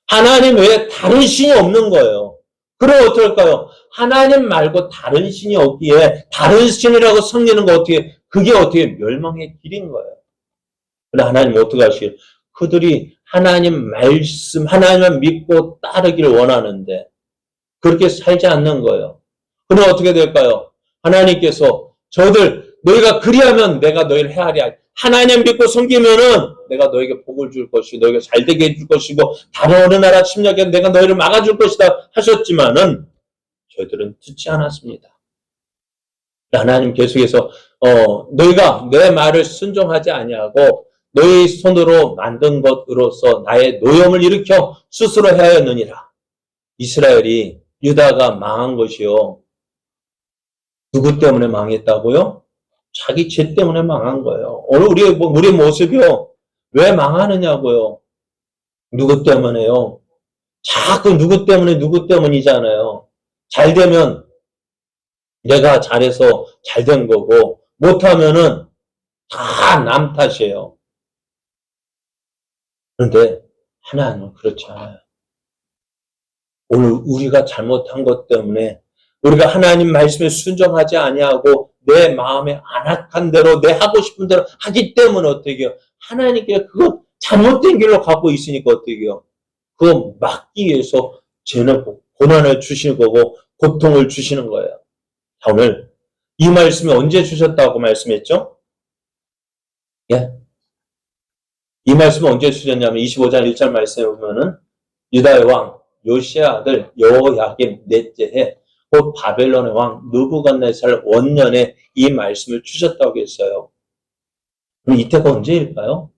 S1: 하나님 외에 다른 신이 없는 거예요. 그럼 어떨까요? 하나님 말고 다른 신이 없기에 다른 신이라고 섬기는 거 그게 어떻게 멸망의 길인 거예요. 근데 하나님 어떻게 하시요? 그들이 하나님 말씀, 하나님만 믿고 따르기를 원하는데 그렇게 살지 않는 거예요. 그럼 어떻게 될까요? 하나님께서 너희가 그리하면 내가 너희를 헤아려. 하나님 믿고 섬기면은 내가 너에게 복을 줄 것이고 너희가 잘되게 해줄 것이고 다른 어느 나라 침략에 내가 너희를 막아줄 것이다 하셨지만은 저희들은 듣지 않았습니다. 하나님 계속해서 너희가 내 말을 순종하지 아니하고 너희 손으로 만든 것으로서 나의 노염을 일으켜 스스로 해하였느니라. 이스라엘이 유다가 망한 것이요. 누구 때문에 망했다고요? 자기 죄 때문에 망한 거예요. 오늘 우리 모습이요. 왜 망하느냐고요? 누구 때문에요? 자꾸 누구 때문이잖아요. 잘 되면 내가 잘해서 잘 된 거고 못하면은 다 남 탓이에요. 그런데 하나님은 그렇지 않아요. 오늘 우리가 잘못한 것 때문에 우리가 하나님 말씀에 순종하지 아니하고 내 마음에 안악한 대로 내 하고 싶은 대로 하기 때문에 어떻게 해요? 하나님께 그거 잘못된 길로 갖고 있으니까 어떻게 해요? 그거 막기 위해서 죄는 고난을 주시는 거고 고통을 주시는 거예요. 자, 오늘 이 말씀이 언제 주셨다고 말씀했죠? 예? 이 말씀을 언제 주셨냐면 25장 1절 말씀에 보면은 유다의 왕 요시야 아들 여호야김 넷째 해 곧 바벨론의 왕 느부갓네살 원년에 이 말씀을 주셨다고 했어요. 그럼 이때가 언제일까요?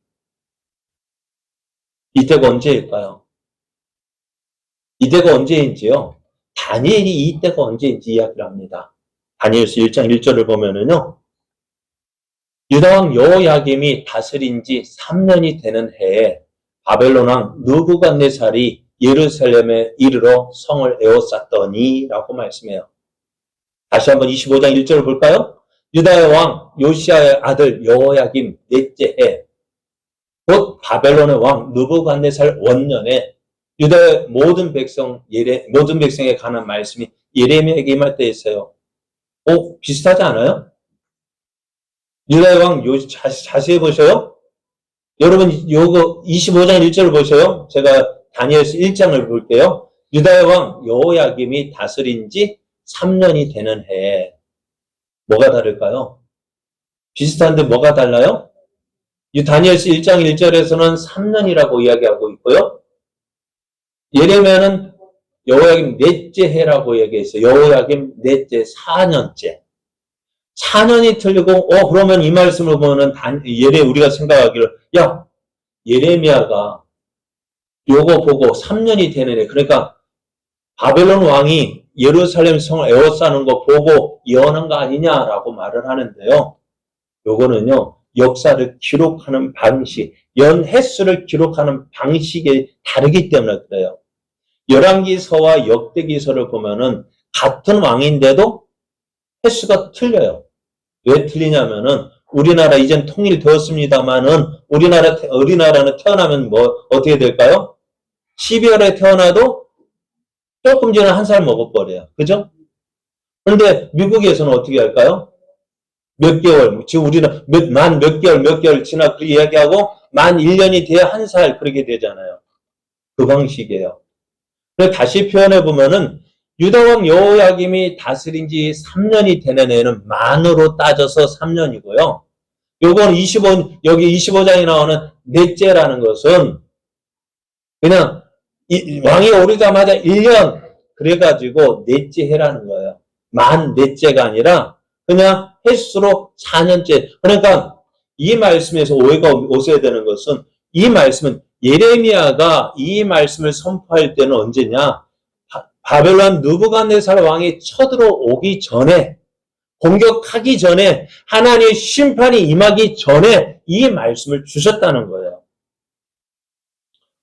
S1: 이때가 언제인지요? 다니엘이 이때가 언제인지 이야기를 합니다. 다니엘서 1장 1절을 보면은요. 유다왕 여호야김이 다스린 지 3년이 되는 해에 바벨론 왕 느부갓네살이 예루살렘에 이르러 성을 에워쌌더니 라고 말씀해요. 다시 한번 25장 1절을 볼까요? 유다의 왕 요시야의 아들 여호야김 넷째 해 곧 바벨론의 왕 느부갓네살 원년에 유다의 모든 백성에 관한 말씀이 예레미야에게 임할 때 있어요. 비슷하지 않아요? 유다의 왕 자세히 보셔요. 여러분 요거 25장 1절을 보셔요. 제가 다니엘서 1장을 볼게요. 유다의 왕 여호야김이 다스린 지 3년이 되는 해에 뭐가 다를까요? 비슷한데 뭐가 달라요? 다니엘서 1장 1절에서는 3년이라고 이야기하고 있고요. 예레미야는 여호야김 넷째 해라고 얘기했어요. 여호야김 넷째 4년째. 4년이 틀리고 그러면 이 말씀을 보면 우리가 생각하기를 예레미야가 요거 보고 3년이 되는 해. 그러니까 바벨론 왕이 예루살렘 성을 에워싸는 거 보고 예언한 거 아니냐라고 말을 하는데요. 요거는요. 역사를 기록하는 방식, 횟수를 기록하는 방식이 다르기 때문에 그래요. 열왕기서와 역대기서를 보면은 같은 왕인데도 횟수가 틀려요. 왜 틀리냐면은 우리나라 이젠 통일되었습니다만은 우리나라는 태어나면 어떻게 될까요? 12월에 태어나도 조금 전에 1살 먹어버려요. 그죠? 그런데 미국에서는 어떻게 할까요? 몇 개월, 지금 우리는 몇 개월 지나 그렇게 이야기하고 만 1년이 돼야 1살 그렇게 되잖아요. 그 방식이에요. 그래서 다시 표현해보면은 유다왕 여호야김이 다스린 지 3년이 되는 해는 만으로 따져서 3년이고요. 요건 여기 25장에 나오는 넷째라는 것은 그냥 왕이 오르자마자 1년 그래가지고 넷째 해라는 거예요. 만 넷째가 아니라 그냥 횟수로 4년째. 그러니까 이 말씀에서 오해가 오셔야 되는 것은 이 말씀은 예레미야가 이 말씀을 선포할 때는 언제냐? 바벨론 느부갓네살 왕이 쳐들어오기 전에, 공격하기 전에, 하나님의 심판이 임하기 전에 이 말씀을 주셨다는 거예요.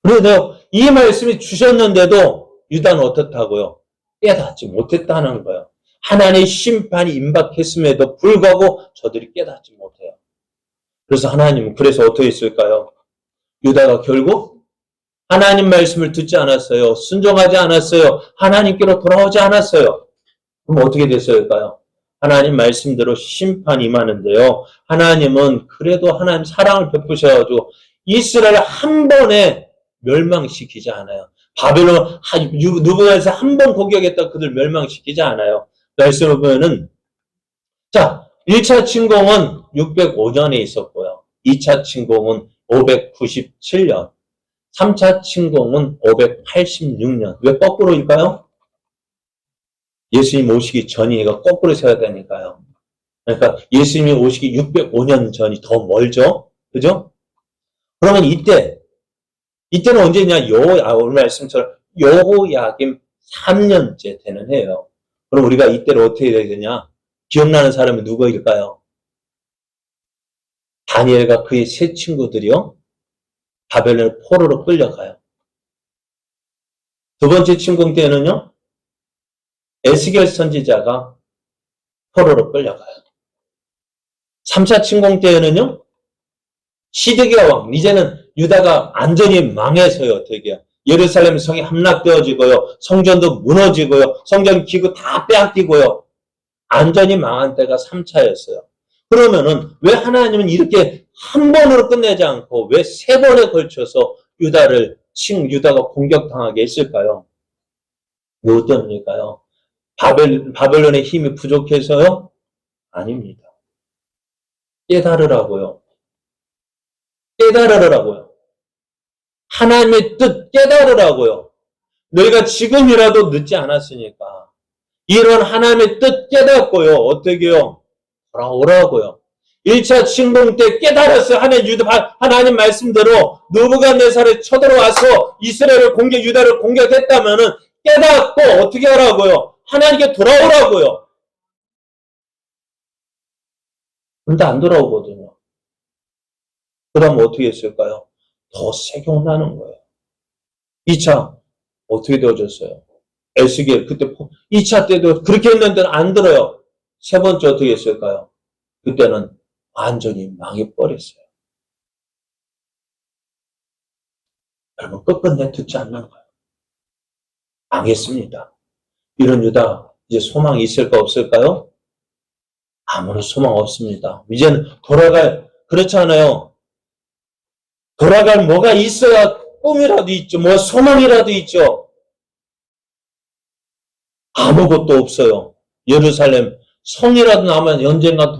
S1: 그래서 이 말씀이 주셨는데도 유다는 어떻다고요? 깨닫지 못했다는 거예요. 하나님의 심판이 임박했음에도 불구하고 저들이 깨닫지 못해요. 그래서 하나님은 그래서 어떻게 했을까요? 유다가 결국 하나님 말씀을 듣지 않았어요. 순종하지 않았어요. 하나님께로 돌아오지 않았어요. 그럼 어떻게 됐을까요? 하나님 말씀대로 심판이 임하는데요. 하나님은 그래도 하나님 사랑을 베푸셔가지고 이스라엘을 한 번에 멸망시키지 않아요. 바벨론 느부갓네살 한 번 공격했다 그들 멸망시키지 않아요. 말씀을 보면은 자 1차 침공은 605년에 있었고요. 2차 침공은 597년, 3차 침공은 586년. 왜 거꾸로일까요? 예수님 오시기 전이니까 거꾸로 세야 되니까요. 그러니까 예수님이 오시기 605년 전이 더 멀죠? 그죠? 그러면 이때는 언제냐? 오늘 말씀처럼 여호야김 3년째 되는 해예요. 그럼 우리가 이때를 어떻게 해야 되냐? 기억나는 사람이 누구일까요? 다니엘과 그의 세 친구들이요. 바벨론 포로로 끌려가요. 두 번째 침공 때는요. 에스겔 선지자가 포로로 끌려가요. 3차 침공 때에는요. 시드기야 왕, 이제는 유다가 완전히 망해서요. 어떻게 예루살렘 성이 함락되어지고요. 성전도 무너지고요. 성전 기구 다 빼앗기고요. 완전히 망한 때가 3차였어요. 그러면은 왜 하나님은 이렇게 한 번으로 끝내지 않고 왜 세 번에 걸쳐서 유다가 공격당하게 했을까요? 뭐 때문일까요? 바벨론의 힘이 부족해서요? 아닙니다. 깨달으라고요. 깨달으라고요. 하나님의 뜻 깨달으라고요. 너희가 지금이라도 늦지 않았으니까 이런 하나님의 뜻 깨닫고요. 어떻게요? 돌아오라고요. 1차 침공 때 깨달았어요. 하나님 말씀대로 느부갓네살에 쳐들어와서 이스라엘을 유다를 공격했다면은 깨닫고 어떻게 하라고요? 하나님께 돌아오라고요. 근데 안 돌아오거든요. 그러면 어떻게 했을까요? 더 세경나는 거예요. 2차 어떻게 되어졌어요? 에스겔 그때 2차 때도 그렇게 했는데 안 들어요. 세 번째 어떻게 했을까요? 그때는 완전히 망해버렸어요. 여러분 끝끝내 듣지 않는 거예요. 망했습니다. 이런 유다 이제 소망이 있을까 없을까요? 아무런 소망 없습니다. 이제는 그렇잖아요. 돌아갈 뭐가 있어야 꿈이라도 있죠. 뭐 소망이라도 있죠. 아무것도 없어요. 예루살렘 성이라도 남으면 언젠가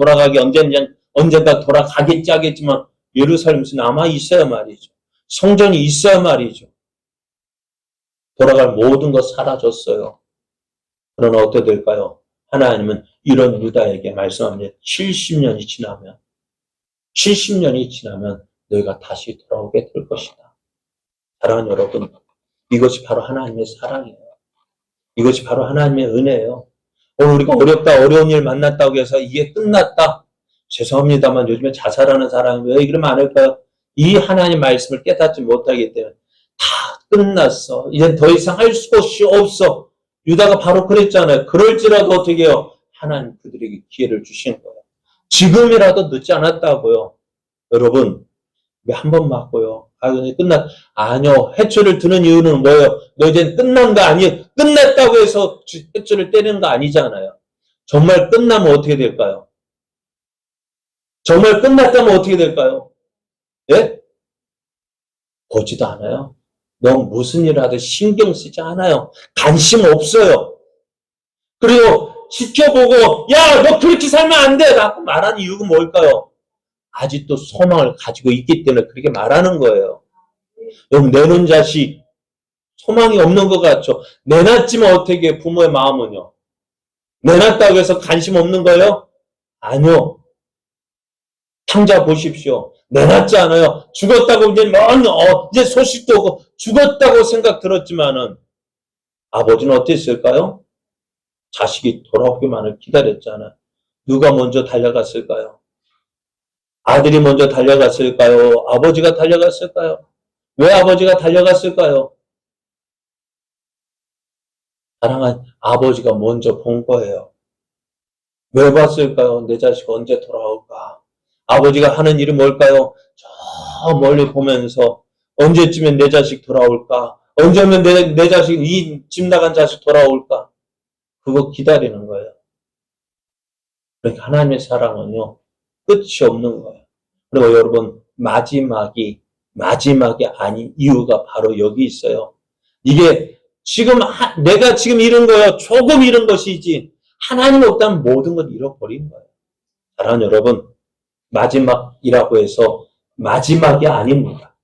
S1: 돌아가겠지 하겠지만 예루살렘에서 남아 있어야 말이죠. 성전이 있어야 말이죠. 돌아갈 모든 것 사라졌어요. 그러나 어떻게 될까요? 하나님은 이런 유다에게 말씀합니다. 70년이 지나면 너희가 다시 돌아오게 될 것이다. 사랑하는 여러분, 이것이 바로 하나님의 사랑이에요. 이것이 바로 하나님의 은혜예요. 오늘 우리가 어려운 일 만났다고 해서 이게 끝났다. 죄송합니다만 요즘에 자살하는 사람이 왜 이러면 안 할까요? 이 하나님 말씀을 깨닫지 못하기 때문에 다 끝났어. 이제 더 이상 할 곳이 없어. 유다가 바로 그랬잖아요. 그럴지라도 어떻게 해요? 하나님 그들에게 기회를 주신 거예요. 지금이라도 늦지 않았다고요. 여러분, 왜 한 번 맞고요? 아니요. 해초를 드는 이유는 뭐예요? 너 이제 끝난 거 아니에요? 끝났다고 해서 해초를 떼는 거 아니잖아요. 정말 끝나면 어떻게 될까요? 정말 끝났다면 어떻게 될까요? 예? 보지도 않아요. 너 무슨 일 하든 신경 쓰지 않아요. 관심 없어요. 그리고 지켜보고 야, 너 그렇게 살면 안 돼! 라고 말하는 이유가 뭘까요? 아직도 소망을 가지고 있기 때문에 그렇게 말하는 거예요. 여러분, 내놓은 자식 소망이 없는 것 같죠? 내놨지만 어떻게 해요? 부모의 마음은요? 내놨다고 해서 관심 없는 거예요? 아니요. 탕자 보십시오. 내놨지 않아요. 죽었다고 이제 소식도 오고 죽었다고 생각 들었지만은 아버지는 어땠을까요? 자식이 돌아오기만을 기다렸잖아요. 누가 먼저 달려갔을까요? 아들이 먼저 달려갔을까요? 아버지가 달려갔을까요? 왜 아버지가 달려갔을까요? 사랑한 아버지가 먼저 본 거예요. 왜 봤을까요? 내 자식 언제 돌아올까? 아버지가 하는 일이 뭘까요? 저 멀리 보면서 언제쯤엔 내 자식 돌아올까? 언제면 내 자식, 이 집 나간 자식 돌아올까? 그거 기다리는 거예요. 그러니까 하나님의 사랑은요, 끝이 없는 거예요. 그리고 여러분, 마지막이 아닌 이유가 바로 여기 있어요. 이게 지금 내가 지금 잃은 거예요. 조금 잃은 것이지 하나님 없다면 모든 걸 잃어버린 거예요. 사랑하는 여러분, 마지막이라고 해서 마지막이 아닙니다.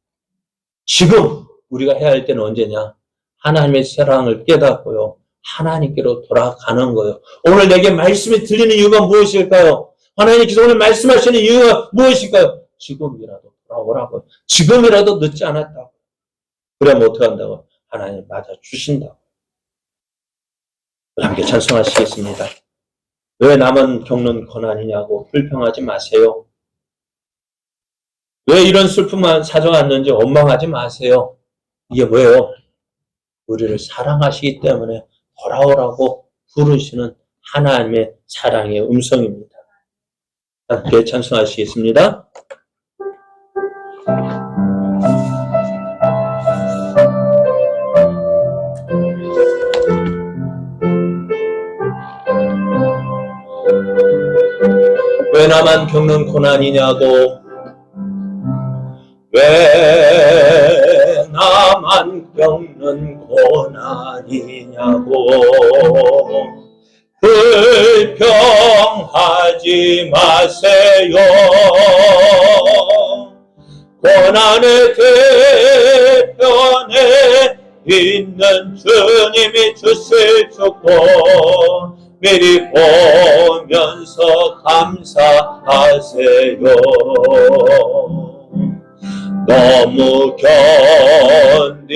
S1: 지금 우리가 해야 할 때는 언제냐? 하나님의 사랑을 깨닫고요. 하나님께로 돌아가는 거예요. 오늘 내게 말씀이 들리는 이유가 무엇일까요? 하나님께서 오늘 말씀하시는 이유가 무엇일까요? 지금이라도 돌아오라고요. 지금이라도 늦지 않았다고. 그러면 어떻게 한다고? 하나님 맞아주신다고. 함께 찬송하시겠습니다. 왜 남은 겪는 고난이냐고 불평하지 마세요. 왜 이런 슬픔만 찾아왔는지 원망하지 마세요. 이게 뭐예요? 우리를 사랑하시기 때문에 돌아오라고 부르시는 하나님의 사랑의 음성입니다. 함께 찬송하시겠습니다. 왜 나만 겪는 고난이냐고, 왜 나만 겪는 고난이냐고 불평하지 마세요. 고난의 대편에 있는 주님이 주실 주고 미리 보면서 감사하세요. 너무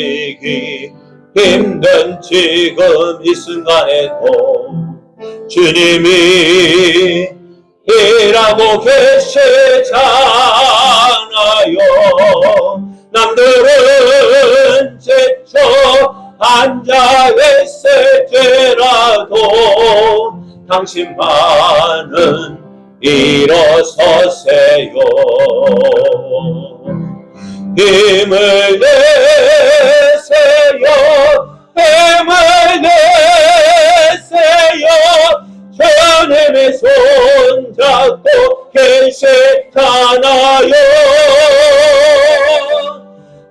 S1: 견디기 힘든 지금 이 순간에도 주님이 일하고 계시잖아요. 남들은 제쳐 앉아 있을지라도 당신만은 일어서세요. 힘을 내세요. 힘을 내세요. 주님의 손 잡고 계시잖아요.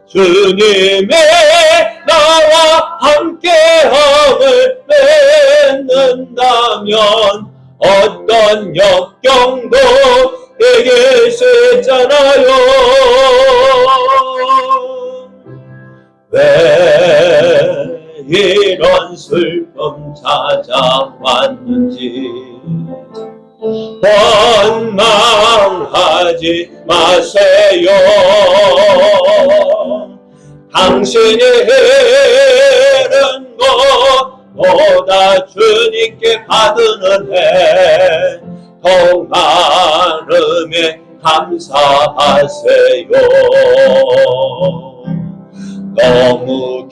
S1: 주님의 나와 함께함을 맺는다면 어떤 역경도 이기시잖아요. 왜 이런 슬픔 찾아왔는지 원망하지 마세요. 당신이 잃은 것보다 주님께 받은 은혜 더욱 많음에 감사하세요. 너무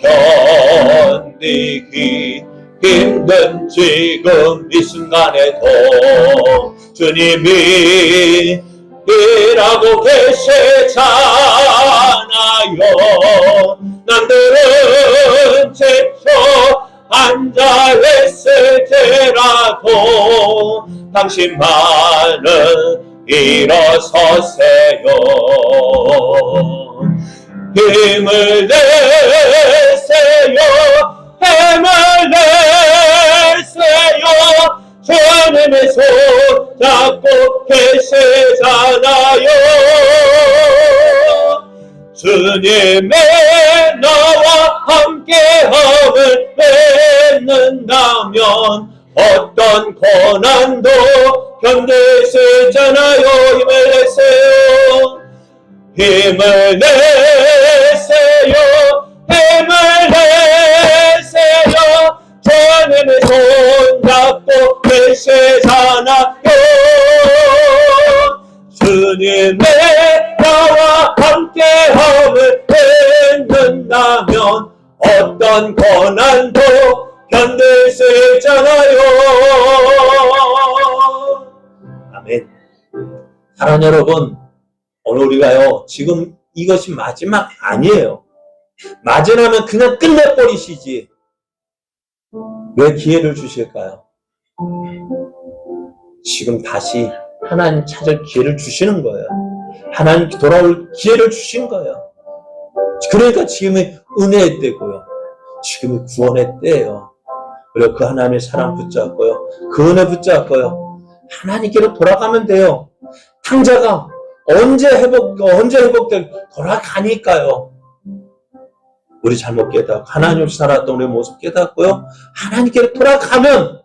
S1: 견디기 힘든 지금 이 순간에도 주님이 일하고 계시잖아요. 남들은 제쳐 앉아 있을지라도 당신만은 일어서세요. 힘을 내세요. 힘을 내세요. 주님의 손 잡고 계시잖아요. 주님의 나와 함께함을 맺는다면 어떤 고난도 견딜 수 있잖아요. 힘을 내세요. 힘을 내세요. 힘을 내세요. 주님의 손 잡고 계시잖아요. 주님의 나와 함께함을 믿는다면 어떤 고난도 견딜 수 있잖아요. 아멘. 사랑하는 여러분, 오늘 우리가요, 지금 이것이 마지막 아니에요. 맞으라면 그냥 끝내버리시지. 왜 기회를 주실까요? 지금 다시 하나님 찾을 기회를 주시는 거예요. 하나님 돌아올 기회를 주신 거예요. 그러니까 지금이 은혜의 때고요. 지금이 구원의 때예요. 그리고 그 하나님의 사랑 붙잡고요. 그 은혜 붙잡고요. 하나님께로 돌아가면 돼요. 탕자가 언제 회복될 돌아가니까요. 우리 잘못 깨닫고 하나님 없이 살았던 우리의 모습 깨닫고요. 하나님께로 돌아가면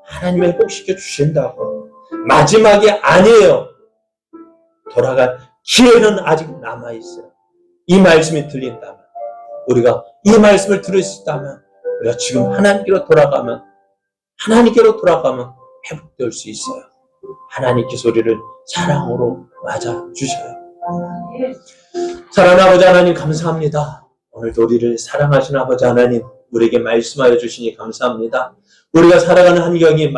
S1: 하나님이 회복시켜 주신다고. 마지막이 아니에요. 돌아갈 기회는 아직 남아있어요. 이 말씀이 들린다면, 우리가 이 말씀을 들을 수 있다면, 우리가 지금 하나님께로 돌아가면 회복될 수 있어요. 하나님께서 우리를 사랑으로 맞아주셔요. 사랑하는 아버지 하나님 감사합니다. 오늘도 우리를 사랑하시는 아버지 하나님, 우리에게 말씀하여 주시니 감사합니다. 우리가 살아가는 환경이